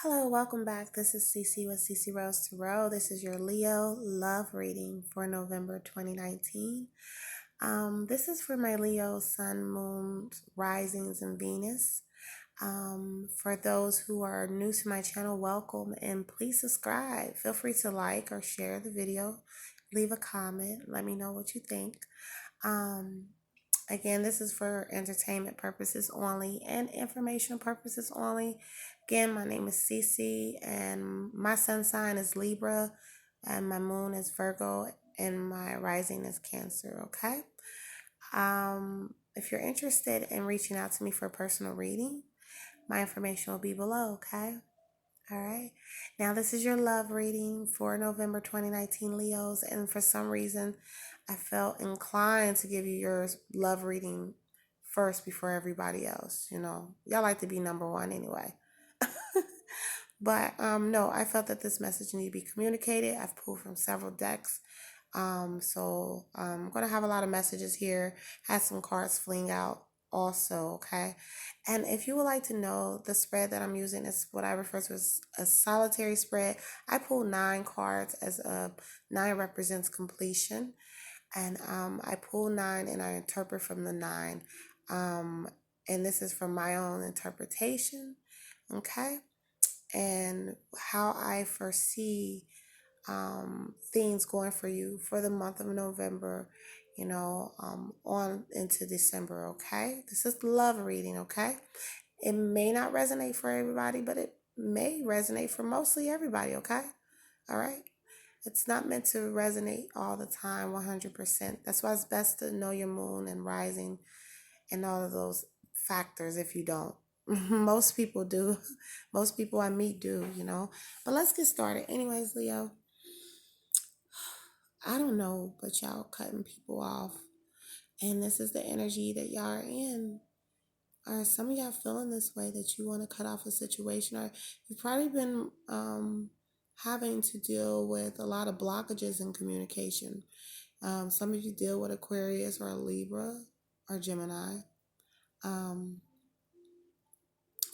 Hello, welcome back. This is Cece with Cece Rose Tarot. This is your Leo love reading for November 2019. This is for my Leo, Sun, Moon, Risings, and Venus. For those who are new to my channel, welcome and please subscribe. Feel free to like or share the video. Leave a comment. Let me know what you think. Again, this is for entertainment purposes only and informational purposes only. Again, my name is Cece and my sun sign is Libra and my moon is Virgo and my rising is Cancer, okay? If you're interested in reaching out to me for a personal reading, my information will be below, okay? All right. Now, this is your love reading for November 2019 Leos. And for some reason, I felt inclined to give you your love reading first before everybody else. You know, y'all like to be number one anyway. But no, I felt that this message needed to be communicated. I've pulled from several decks. So I'm going to have a lot of messages here. Had some cards fling out also, okay? And if you would like to know, the spread that I'm using is what I refer to as a solitary spread. I pull 9 cards as 9 represents completion. And I pull 9 and I interpret from the 9. And this is from my own interpretation, okay? And how I foresee things going for you for the month of November, on into December, okay? This is love reading, okay? It may not resonate for everybody, but it may resonate for mostly everybody, okay? All right? It's not meant to resonate all the time, 100%. That's why it's best to know your moon and rising and all of those factors if you don't. Most people do. Most people I meet do, But let's get started. Anyways, Leo, I don't know, but y'all cutting people off. And this is the energy that y'all are in. Are some of y'all feeling this way that you want to cut off a situation? Or you've probably been having to deal with a lot of blockages in communication. Some of you deal with Aquarius or Libra or Gemini.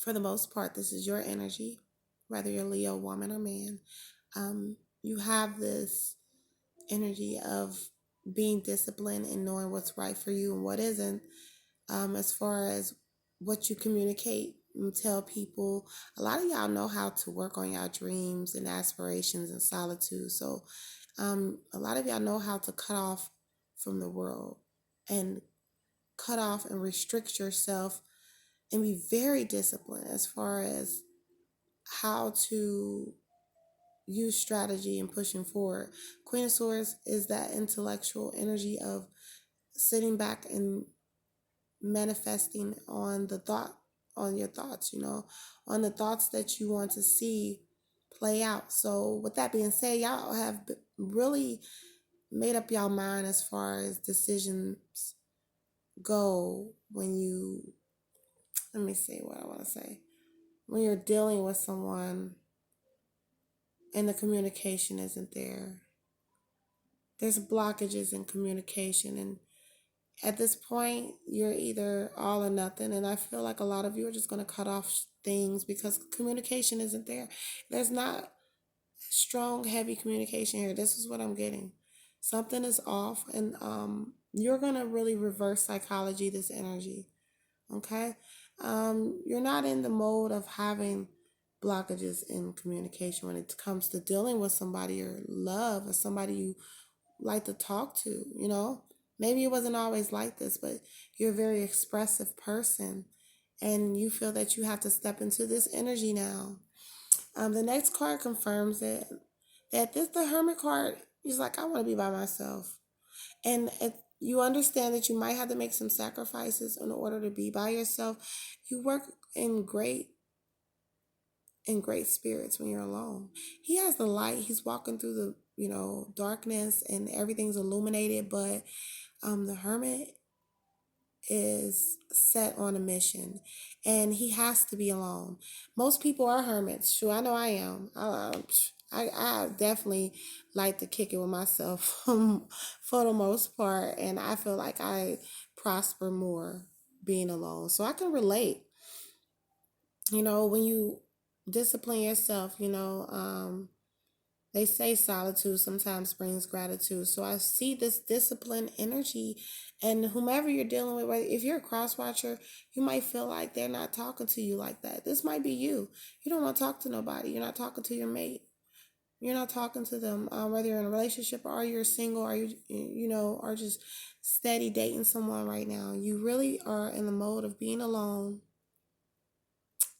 For the most part, this is your energy, whether you're Leo, woman, or man. You have this energy of being disciplined and knowing what's right for you and what isn't, as far as what you communicate and tell people. A lot of y'all know how to work on y'all dreams and aspirations and solitude. So a lot of y'all know how to cut off from the world and cut off and restrict yourself and be very disciplined as far as how to use strategy and pushing forward. Queen of Swords is that intellectual energy of sitting back and manifesting on your thoughts, on the thoughts that you want to see play out. So with that being said, y'all have really made up y'all mind as far as decisions go when you, let me see what I want to say, when you're dealing with someone and the communication isn't there. There's blockages in communication, and at this point you're either all or nothing, and I feel like a lot of you are just going to cut off things because communication isn't there. There's not strong, heavy communication here. This is what I'm getting. Something is off, and you're going to really reverse psychology this energy, okay? You're not in the mode of having blockages in communication when it comes to dealing with somebody you love or somebody you like to talk to, Maybe it wasn't always like this, but you're a very expressive person and you feel that you have to step into this energy now. The next card confirms it, that the Hermit card is like, I want to be by myself. And you understand that you might have to make some sacrifices in order to be by yourself. You work in great spirits when you're alone. He has the light. He's walking through the darkness and everything's illuminated, but the Hermit is set on a mission and he has to be alone. Most people are hermits. Sure, I know I am. I definitely like to kick it with myself for the most part, and I feel like I prosper more being alone. So I can relate. When you discipline yourself. They say solitude sometimes brings gratitude. So I see this disciplined energy, and whomever you're dealing with, whether if you're a cross watcher, you might feel like they're not talking to you like that. This might be you. You don't want to talk to nobody. You're not talking to your mate. You're not talking to them, whether you're in a relationship or you're single, or or just steady dating someone right now. You really are in the mode of being alone.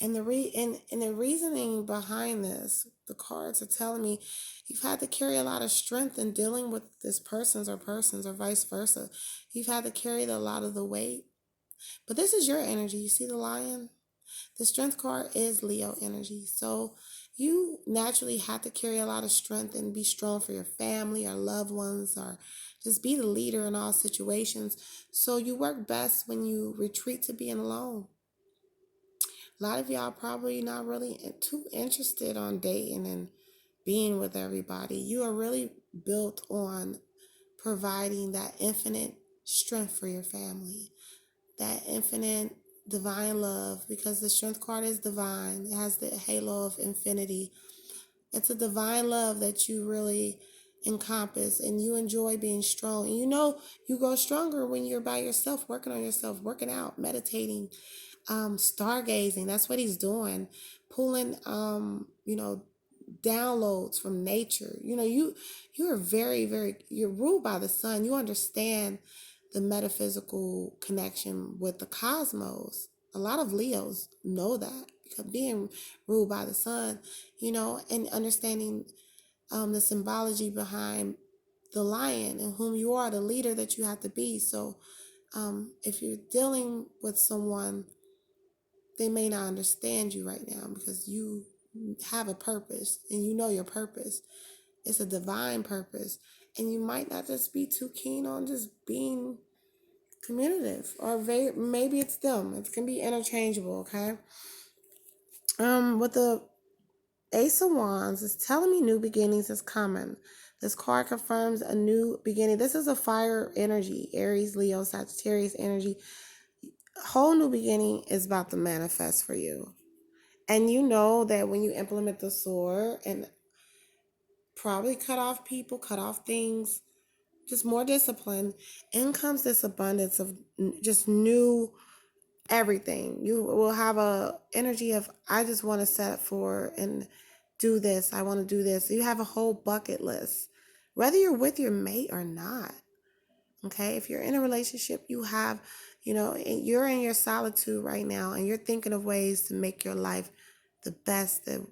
And the reasoning behind this, the cards are telling me you've had to carry a lot of strength in dealing with this persons or vice versa. You've had to carry a lot of the weight. But this is your energy. You see the lion? The strength card is Leo energy. So you naturally have to carry a lot of strength and be strong for your family or loved ones, or just be the leader in all situations. So you work best when you retreat to being alone. A lot of y'all probably not really too interested on dating and being with everybody. You are really built on providing that infinite strength for your family, that infinite divine love, because the strength card is divine. It has the halo of infinity. It's a divine love that you really encompass, and you enjoy being strong. And you grow stronger when you're by yourself, working on yourself, working out, meditating, stargazing. That's what he's doing, pulling downloads from nature. You are you're ruled by the sun. You understand the metaphysical connection with the cosmos. A lot of Leos know that, because being ruled by the sun, and understanding the symbology behind the lion and whom you are, the leader that you have to be. So if you're dealing with someone, they may not understand you right now because you have a purpose, and you know your purpose. It's a divine purpose. And you might not just be too keen on just being communicative, or maybe it's them. It can be interchangeable, okay? With the Ace of Wands, it's telling me new beginnings is coming. This card confirms a new beginning. This is a fire energy, Aries, Leo, Sagittarius energy. A whole new beginning is about to manifest for you. And you know that when you implement the sword and probably cut off people, cut off things, just more discipline, in comes this abundance of just new everything. You will have a energy of, I just want to set for and do this. I want to do this. You have a whole bucket list, whether you're with your mate or not. Okay, if you're in a relationship, you have, you're in your solitude right now, and you're thinking of ways to make your life the best, the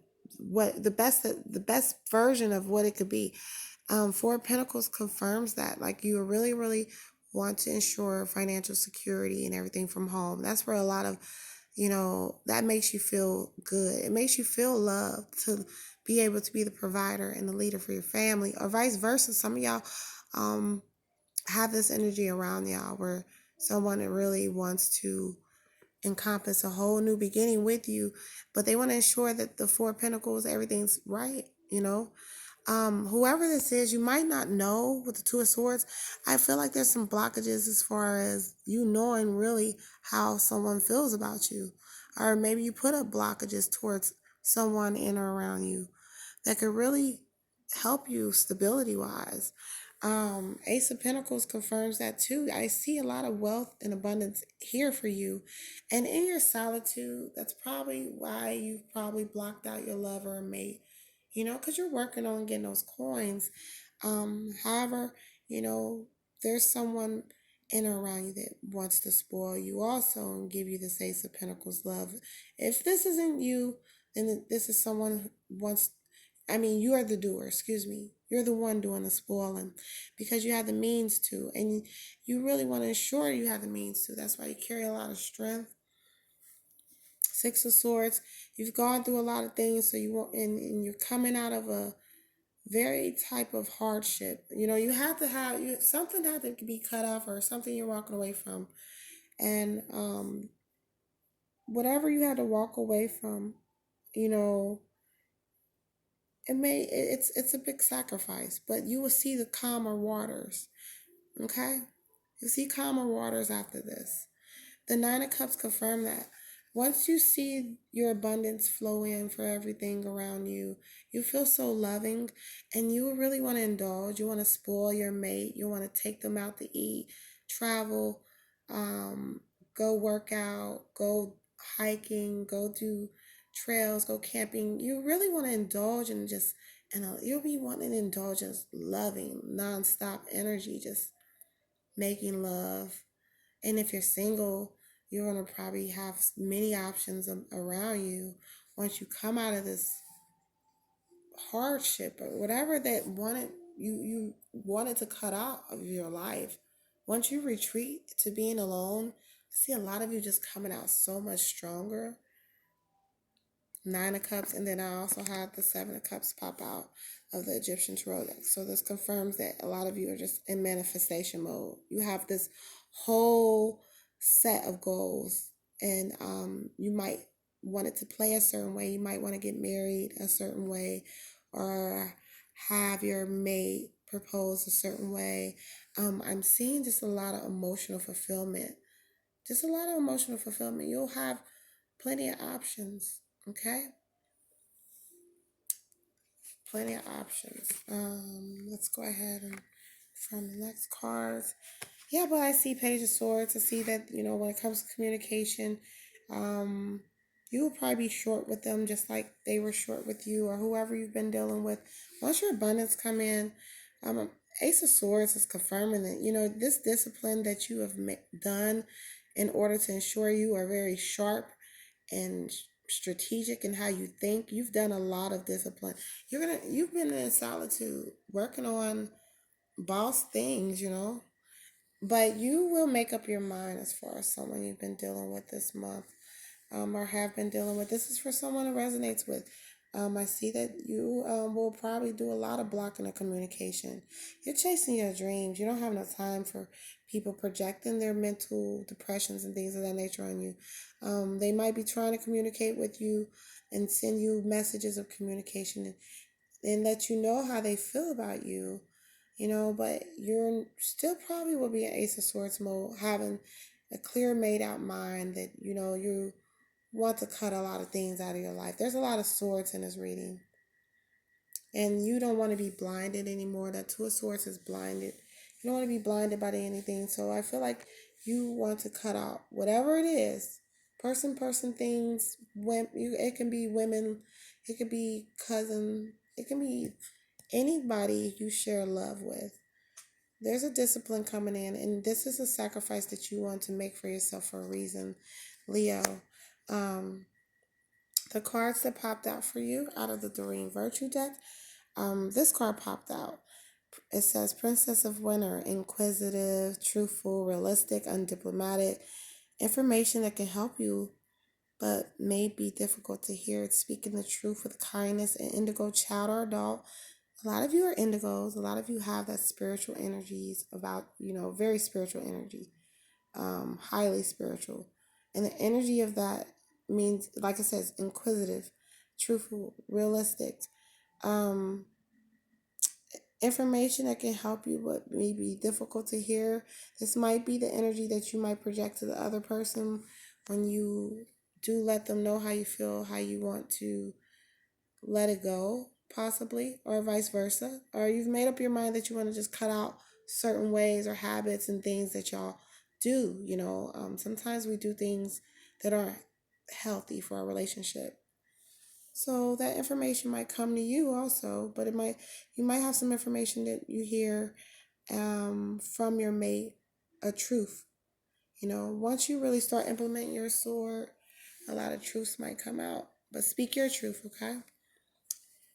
best version of what it could be. Four of Pentacles confirms that, like, you really, really want to ensure financial security and everything from home. That's where a lot of, that makes you feel good. It makes you feel loved to be able to be the provider and the leader for your family, or vice versa. Some of y'all, have this energy around y'all where someone really wants to encompass a whole new beginning with you, but they want to ensure that the Four of Pentacles, everything's right. Whoever this is, you might not know with the Two of Swords. I feel like there's some blockages as far as you knowing really how someone feels about you, or maybe you put up blockages towards someone in or around you that could really help you stability wise. Ace of Pentacles confirms that too. I see a lot of wealth and abundance here for you. And in your solitude, that's probably why you've probably blocked out your lover or mate, because you're working on getting those coins. However, there's someone in or around you that wants to spoil you also and give you this Ace of Pentacles love. If this isn't you, then this is someone who wants, you are the doer, excuse me. You're the one doing the spoiling because you have the means to, and you really want to ensure you have the means to. That's why you carry a lot of strength. Six of Swords, you've gone through a lot of things, so you won't, and you're coming out of a very type of hardship. You have to have something had to be cut off, or something you're walking away from, and whatever you had to walk away from, you know, it's a big sacrifice, but you will see the calmer waters. Okay, you see calmer waters after this. The Nine of Cups confirm that Once you see your abundance flow in for everything around you, you feel so loving, and you really want to indulge. You want to spoil your mate. You want to take them out to eat, travel, um, go work out, go hiking, go do trails, go camping. You really want to indulge in just, and you'll be wanting to indulge in loving, nonstop energy, just making love. And if you're single, you're going to probably have many options around you once you come out of this hardship or whatever that you wanted to cut out of your life. Once you retreat to being alone, I see a lot of you just coming out so much stronger. Nine of Cups, and then I also had the Seven of Cups pop out of the Egyptian tarot deck. So this confirms that a lot of you are just in manifestation mode. You have this whole set of goals, and you might want it to play a certain way. You might want to get married a certain way, or have your mate propose a certain way. I'm seeing just a lot of emotional fulfillment. Just a lot of emotional fulfillment. You'll have plenty of options. Okay, plenty of options. Let's go ahead and from the next cards. Yeah, but I see Page of Swords. I see that, when it comes to communication, um, you will probably be short with them just like they were short with you or whoever you've been dealing with. Once your abundance come in, Ace of Swords is confirming that, this discipline that you have done in order to ensure you are very sharp and strategic in how you think. You've done a lot of discipline. You've been in solitude working on boss things, but you will make up your mind as far as someone you've been dealing with this month, or have been dealing with. This is for someone who resonates with. I see that you will probably do a lot of blocking of communication. You're chasing your dreams. You don't have enough time for people projecting their mental depressions and things of that nature on you. They might be trying to communicate with you and send you messages of communication and let you know how they feel about you, but you're still probably will be in Ace of Swords mode, having a clear, made out mind that, you want to cut a lot of things out of your life. There's a lot of swords in this reading, and you don't want to be blinded anymore. That Two of Swords is blinded. You don't want to be blinded by anything. So I feel like you want to cut out whatever it is, person, things. It can be women, it could be cousin, it can be anybody you share love with. There's a discipline coming in, and this is a sacrifice that you want to make for yourself for a reason, Leo. Um, the cards that popped out for you out of the Doreen Virtue deck, this card popped out. It says Princess of Winter, inquisitive, truthful, realistic, undiplomatic, information that can help you but may be difficult to hear. It's speaking the truth with kindness. And indigo child or adult. A lot of you are indigos. A lot of you have that spiritual energies about, very spiritual energy, highly spiritual. And the energy of that means, like it says, inquisitive, truthful, realistic, um, information that can help you but may be difficult to hear. This might be the energy that you might project to the other person when you do let them know how you feel, how you want to let it go, possibly, or vice versa. Or you've made up your mind that you want to just cut out certain ways or habits and things that y'all do. Sometimes we do things that aren't healthy for our relationship. So that information might come to you also, but you might have some information that you hear from your mate, a truth. Once you really start implementing your sword, a lot of truths might come out. But speak your truth, okay?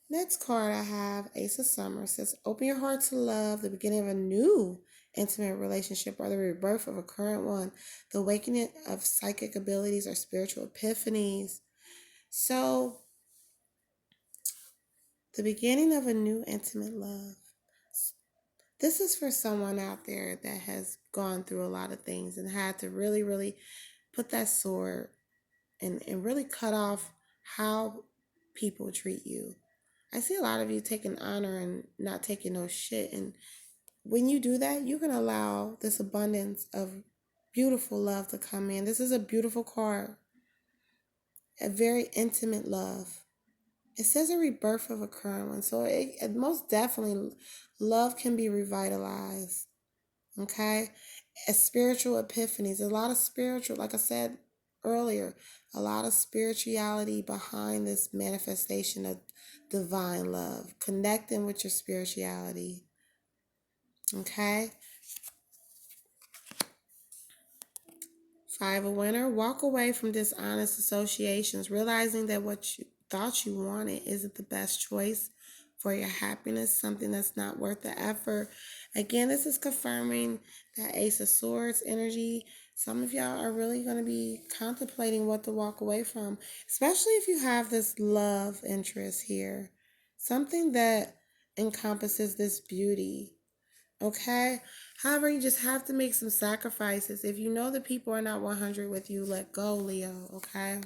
Next card I have, Ace of Summer, says, open your heart to love, the beginning of a new intimate relationship or the rebirth of a current one, the awakening of psychic abilities or spiritual epiphanies. So, the beginning of a new intimate love. This is for someone out there that has gone through a lot of things and had to really, really put that sword and really cut off how people treat you. I see a lot of you taking honor and not taking no shit. And when you do that, you can allow this abundance of beautiful love to come in. This is a beautiful card. a very intimate love. It says a rebirth of a current one. So it most definitely, love can be revitalized. Okay? As spiritual epiphanies, a lot of spiritual, like I said earlier, a lot of spirituality behind this manifestation of divine love, connecting with your spirituality. Okay? Five, a winner. Walk away from dishonest associations, realizing that what you thought you wanted isn't the best choice for your happiness, something that's not worth the effort. Again, this is confirming that Ace of Swords energy. Some of y'all are really going to be contemplating what to walk away from, especially if you have this love interest here. Something that encompasses this beauty. Okay? However, you just have to make some sacrifices. If you know that people are not 100 with you, let go, Leo. Okay?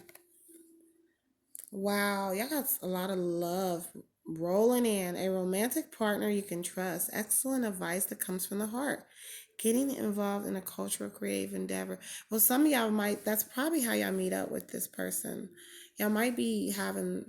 Wow, y'all got a lot of love rolling in. A romantic partner you can trust. Excellent advice that comes from the heart. Getting involved in a cultural creative endeavor. Well, some of y'all might, that's probably how y'all meet up with this person. Y'all might be having,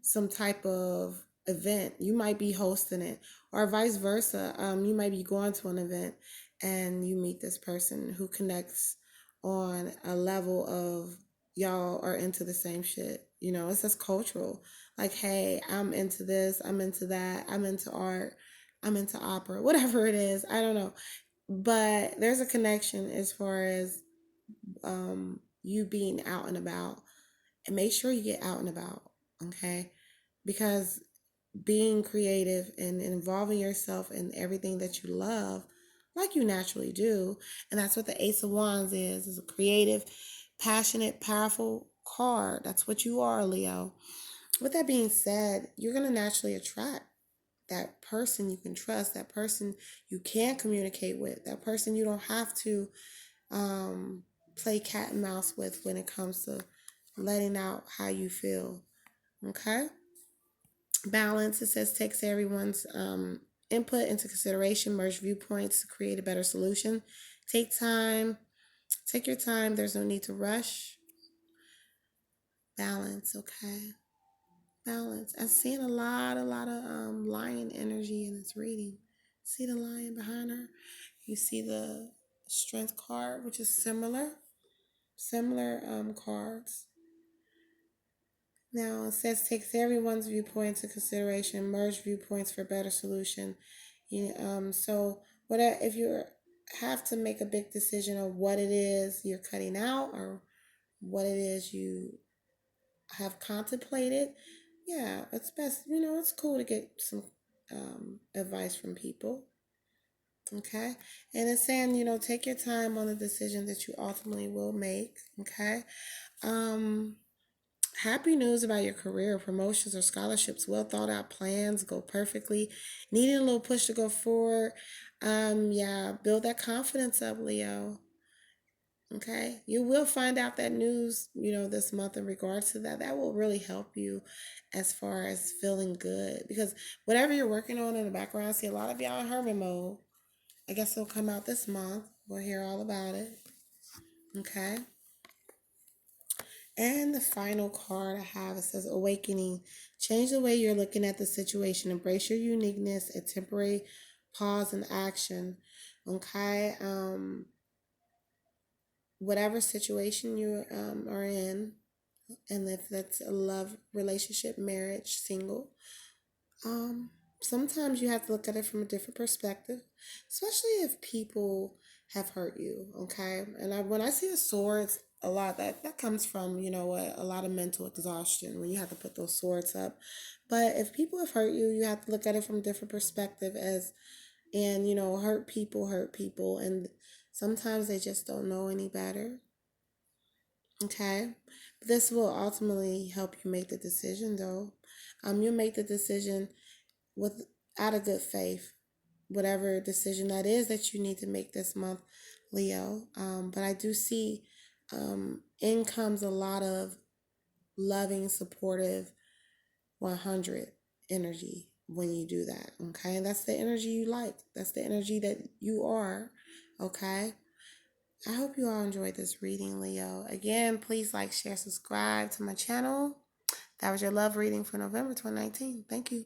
some type of event. You might be hosting it, or vice versa. You might be going to an event and you meet this person who connects on a level of y'all are into the same shit. It's just cultural. Like, hey, I'm into this, I'm into that, I'm into art, I'm into opera, whatever it is. I don't know. But there's a connection as far as you being out and about. And make sure you get out and about, okay? Because being creative and involving yourself in everything that you love, like you naturally do, and that's what the Ace of Wands is a creative, passionate, powerful card. That's what you are, Leo. With that being said, you're going to naturally attract that person you can trust, that person you can communicate with, that person you don't have to play cat and mouse with when it comes to letting out how you feel. Okay? Balance, it says, takes everyone's input into consideration, merge viewpoints to create a better solution. Take time, take your time. There's no need to rush. Balance, okay? Balance. I'm seeing a lot of lion energy in this reading. See the lion behind her? You see the strength card, which is similar cards. Now it says takes everyone's viewpoint into consideration, merge viewpoints for better solution. So what if you have to make a big decision of what it is you're cutting out or what it is you have contemplated? Yeah, it's best. It's cool to get some advice from people. Okay, and it's saying take your time on the decision that you ultimately will make. Okay. Um, Happy news about your career, promotions, or scholarships. Well thought out plans go perfectly. Needing a little push to go forward. Yeah, build that confidence up, Leo. Okay, you will find out that news, this month in regards to that. That will really help you as far as feeling good because whatever you're working on in the background, see a lot of y'all in hermit mode. I guess it'll come out this month. We'll hear all about it. Okay. And the final card I have, it says Awakening. Change the way you're looking at the situation. Embrace your uniqueness. A temporary pause in action. Okay. Whatever situation you are in, and if that's a love relationship, marriage, single, um, sometimes you have to look at it from a different perspective, especially if people have hurt you. Okay, and when I see the swords, a lot that comes from a lot of mental exhaustion when you have to put those swords up. But if people have hurt you, you have to look at it from a different perspective and hurt people, and sometimes they just don't know any better. Okay, this will ultimately help you make the decision, though. You'll make the decision with out of good faith, whatever decision that is that you need to make this month, Leo. But I do see in comes a lot of loving, supportive, 100 energy when you do that. Okay, and that's the energy you like. That's the energy that you are. Okay. I hope you all enjoyed this reading, Leo. Again, please like, share, subscribe to my channel. That was your love reading for November 2019. Thank you.